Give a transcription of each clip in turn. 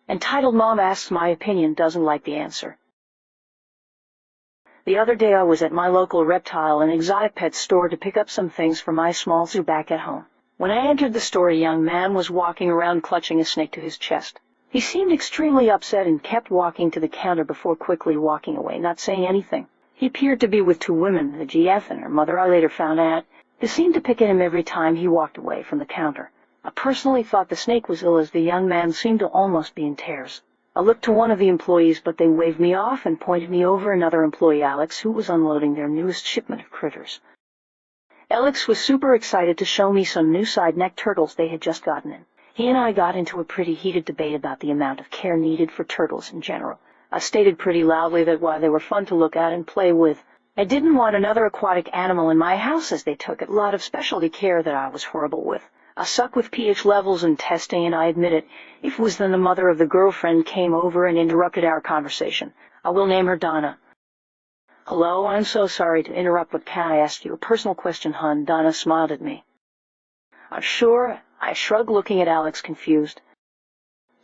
Entitled Mom Asks My Opinion doesn't like the answer. The other day I was at my local reptile and exotic pet store to pick up some things for my small zoo back at home. When I entered the store, a young man was walking around clutching a snake to his chest. He seemed extremely upset and kept walking to the counter before quickly walking away, not saying anything. He appeared to be with two women, the GF and her mother, I later found out. They seemed to pick at him every time he walked away from the counter. I personally thought the snake was ill, as the young man seemed to almost be in tears. I looked to one of the employees, but they waved me off and pointed me over another employee, Alex, who was unloading their newest shipment of critters. Alex was super excited to show me some new side-neck turtles they had just gotten in. He and I got into a pretty heated debate about the amount of care needed for turtles in general. I stated pretty loudly that while they were fun to look at and play with, I didn't want another aquatic animal in my house, as they took a lot of specialty care that I was horrible with. I suck with pH levels and testing, and I admit it. It was then the mother of the girlfriend came over and interrupted our conversation. I will name her Donna. Hello, I'm so sorry to interrupt, but can I ask you a personal question, hon? Donna smiled at me. Sure, I shrugged, looking at Alex confused.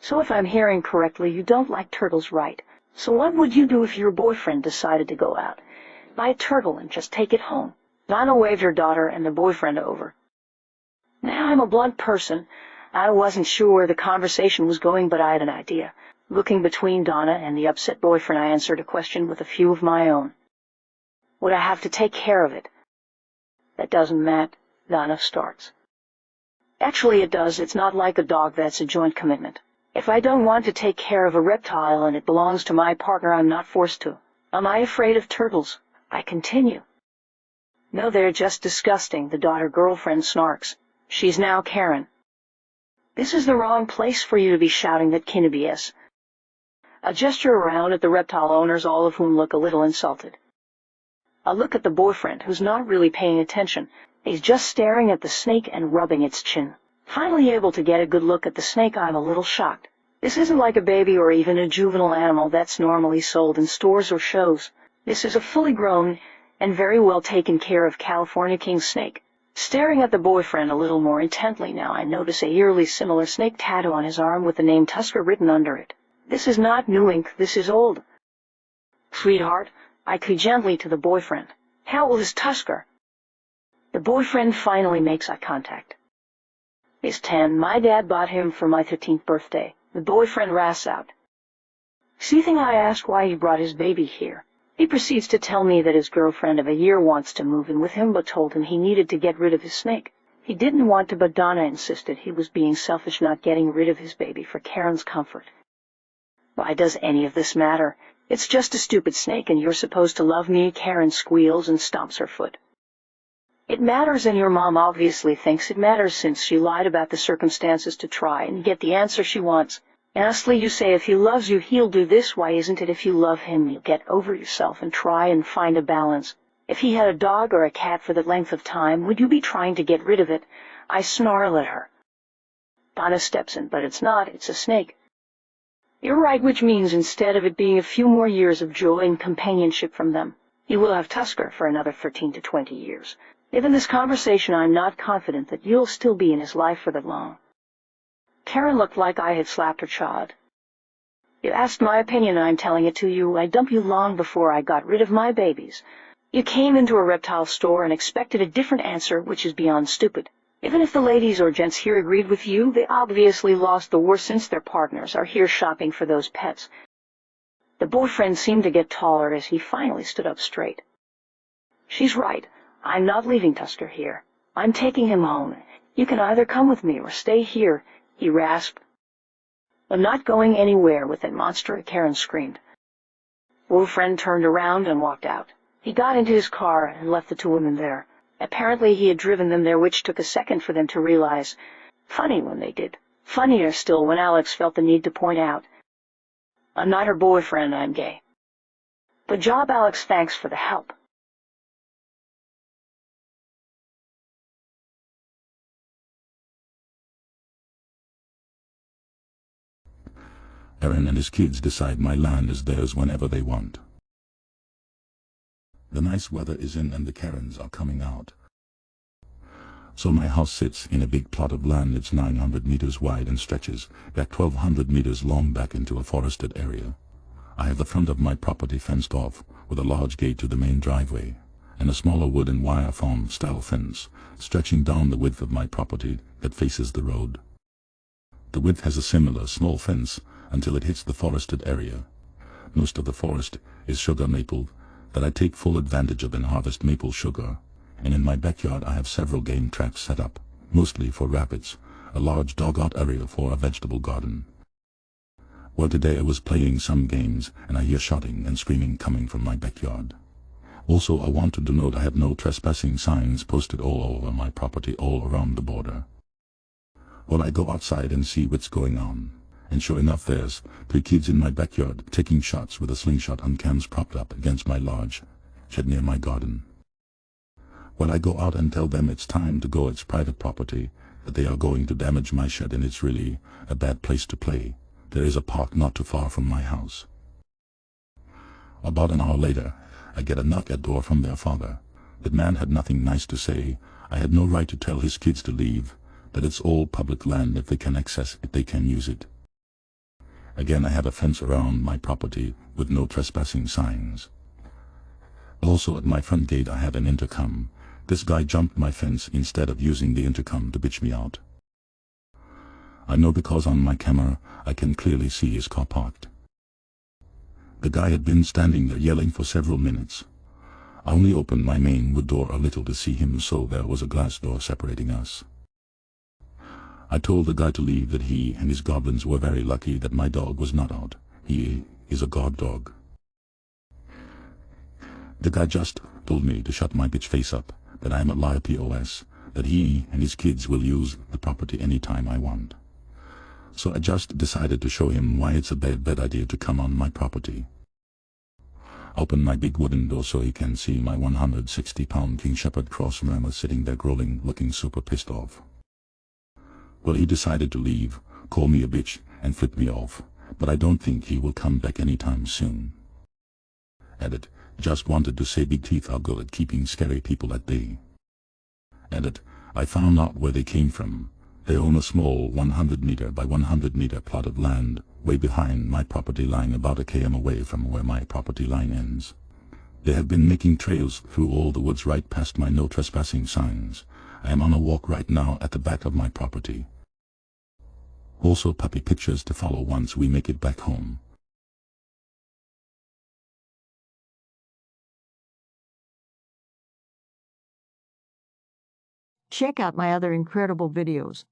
So if I'm hearing correctly, you don't like turtles, right? So what would you do if your boyfriend decided to go out, buy a turtle, and just take it home? Donna waved her daughter and the boyfriend over. Now, I'm a blunt person. I wasn't sure where the conversation was going, but I had an idea. Looking between Donna and the upset boyfriend, I answered a question with a few of my own. Would I have to take care of it? That doesn't matter, Donna starts. Actually, it does. It's not like a dog that's a joint commitment. If I don't want to take care of a reptile and it belongs to my partner, I'm not forced to. Am I afraid of turtles? I continue. No, they're just disgusting, the daughter-girlfriend snarks. She's now Karen. This is the wrong place for you to be shouting that kind of BS. I gesture around at the reptile owners, all of whom look a little insulted. I look at the boyfriend, who's not really paying attention. He's just staring at the snake and rubbing its chin. Finally able to get a good look at the snake, I'm a little shocked. This isn't like a baby or even a juvenile animal that's normally sold in stores or shows. This is a fully grown and very well taken care of California king snake. Staring at the boyfriend a little more intently now, I notice a eerily similar snake tattoo on his arm with the name Tusker written under it. This is not new ink, this is old. Sweetheart, I coo gently to the boyfriend. How old is Tusker? The boyfriend finally makes eye contact. He's 10. My dad bought him for my 13th birthday. The boyfriend rasps out. Seething, I ask why he brought his baby here. He proceeds to tell me that his girlfriend of a year wants to move in with him, but told him he needed to get rid of his snake. He didn't want to, but Donna insisted he was being selfish, not getting rid of his baby for Karen's comfort. Why does any of this matter? It's just a stupid snake, and you're supposed to love me. Karen squeals and stomps her foot. It matters, and your mom obviously thinks it matters, since she lied about the circumstances to try and get the answer she wants. Honestly, you say if he loves you, he'll do this. Why isn't it if you love him, you'll get over yourself and try and find a balance? If he had a dog or a cat for that length of time, would you be trying to get rid of it? I snarl at her. Donna steps in, but it's not, it's a snake. You're right, which means instead of it being a few more years of joy and companionship from them, you will have Tusker for another 13 to 20 years. Given this conversation, I'm not confident that you'll still be in his life for that long. Karen looked like I had slapped her child. You asked my opinion, and I'm telling it to you. I dumped you long before I got rid of my babies. You came into a reptile store and expected a different answer, which is beyond stupid. Even if the ladies or gents here agreed with you, they obviously lost the war, since their partners are here shopping for those pets. The boyfriend seemed to get taller as he finally stood up straight. She's right. I'm not leaving Tusker here. I'm taking him home. You can either come with me or stay here, he rasped. I'm not going anywhere with that monster, Karen screamed. Boyfriend turned around and walked out. He got into his car and left the two women there. Apparently he had driven them there, which took a second for them to realize. Funny when they did. Funnier still when Alex felt the need to point out. I'm not her boyfriend, I'm gay. Good job, Alex, thanks for the help. Aaron and his kids decide my land is theirs whenever they want. The nice weather is in and the Karens are coming out. So my house sits in a big plot of land. It's 900 meters wide and stretches back 1200 meters long back into a forested area. I have the front of my property fenced off with a large gate to the main driveway and a smaller wood and wire farm style fence stretching down the width of my property that faces the road. The width has a similar small fence until it hits the forested area. Most of the forest is sugar maple that I take full advantage of and harvest maple sugar, and in my backyard I have several game traps set up, mostly for rabbits, a large dugout area for a vegetable garden. Well, today I was playing some games and I hear shouting and screaming coming from my backyard. Also, I wanted to note I have no trespassing signs posted all over my property all around the border. Well, I go outside and see what's going on, and sure enough there's 3 kids in my backyard taking shots with a slingshot on cams propped up against my large shed near my garden. Well, I go out and tell them it's time to go, it's private property, that they are going to damage my shed and it's really a bad place to play. There is a park not too far from my house. About an hour later, I get a knock at door from their father. The man had nothing nice to say. I had no right to tell his kids to leave, that it's all public land. If they can access it, they can use it. Again, I have a fence around my property with no trespassing signs. Also at my front gate I have an intercom. This guy jumped my fence instead of using the intercom to bitch me out. I know because on my camera I can clearly see his car parked. The guy had been standing there yelling for several minutes. I only opened my main wood door a little to see him, so there was a glass door separating us. I told the guy to leave, that he and his goblins were very lucky that my dog was not out. He is a guard dog. The guy just told me to shut my bitch face up, that I am a liar POS, that he and his kids will use the property anytime I want. So I just decided to show him why it's a bad idea to come on my property. I opened my big wooden door so he can see my 160-pound King Shepherd Cross Murmur sitting there growling, looking super pissed off. Well, he decided to leave, call me a bitch, and flip me off, but I don't think he will come back anytime soon. Edit, just wanted to say big teeth are good at keeping scary people at bay. Edit, I found out where they came from. They own a small 100 meter by 100 meter plot of land way behind my property line, about a km away from where my property line ends. They have been making trails through all the woods right past my no trespassing signs. I am on a walk right now at the back of my property. Also puppy pictures to follow once we make it back home. Check out my other incredible videos.